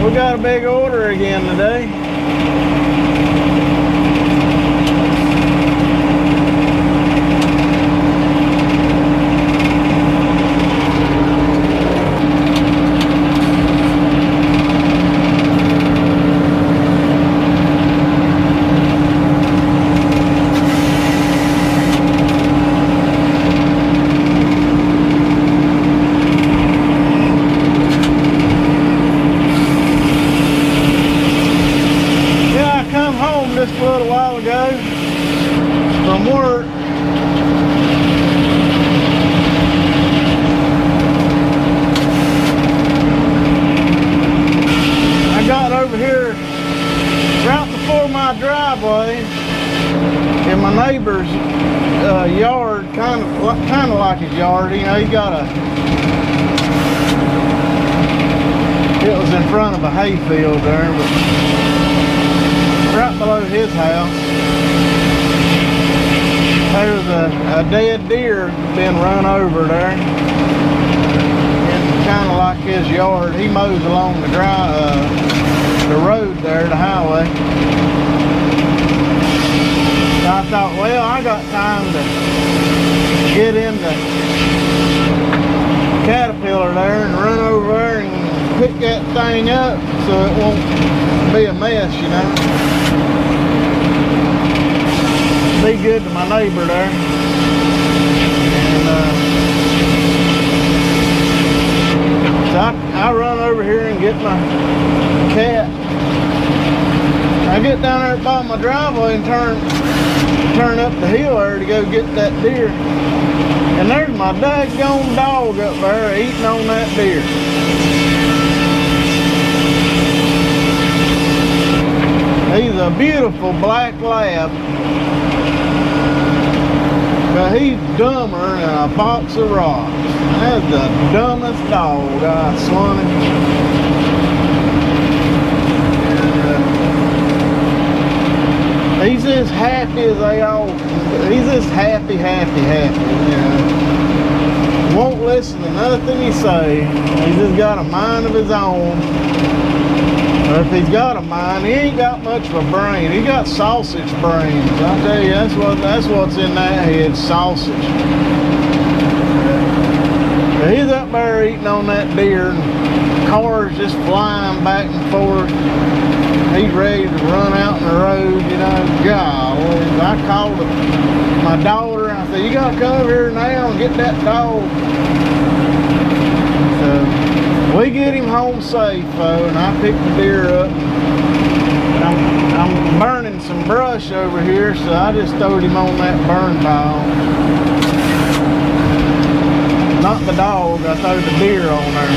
We got a big order again today. Just a little while ago from work. I got over here right before my driveway in my neighbor's yard, kind of like his yard. You know, he got a. It was in front of a hayfield there, but right below his house, there was a dead deer been run over there. It's kind of like his yard. He mows along the road there, the highway. So I thought, well, I got time to get in the Caterpillar there and run over there and pick that thing up so it won't be a mess, you know. Be good to my neighbor there. And so I run over here and get my cat. I get down there by my driveway and turn up the hill there to go get that deer. And there's my daggone dog up there eating on that deer. He's a beautiful black lab. But he's dumber than a box of rocks. That's the dumbest dog, I swan it. He's as happy as they all. He's just happy, you know. Won't listen to nothing you say. He's just got a mind of his own. Or if he's got a mind, he ain't got much of a brain. He got sausage brains. I tell you, that's what's in that head, sausage. But he's up there eating on that deer, and cars just flying back and forth. He's ready to run out in the road, you know. Golly, I called my daughter. I said, you gotta come over here now and get that dog. So we get him home safe, though, and I pick the deer up. And I'm burning some brush over here, so I just throwed him on that burn pile. Not the dog, I threw the deer on there.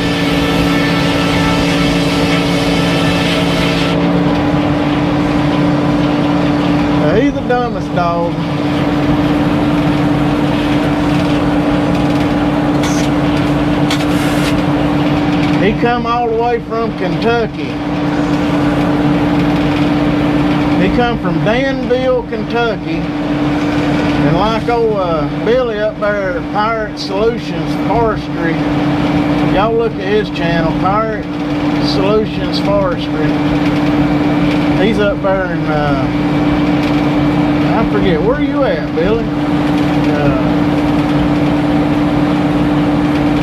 He's the dumbest dog. He come all the way from Kentucky. He come from Danville, Kentucky. And like old Billy up there at Pirate Solutions Forestry, y'all look at his channel, Pirate Solutions Forestry. He's up there in, I forget, where are you at, Billy?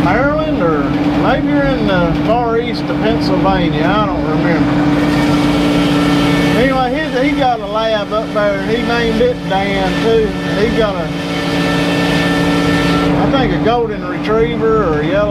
Maryland, or maybe you're in the far east of Pennsylvania, I don't remember. Anyway, he got a lab up there, he named it Dan too. He got I think a golden retriever or a yellow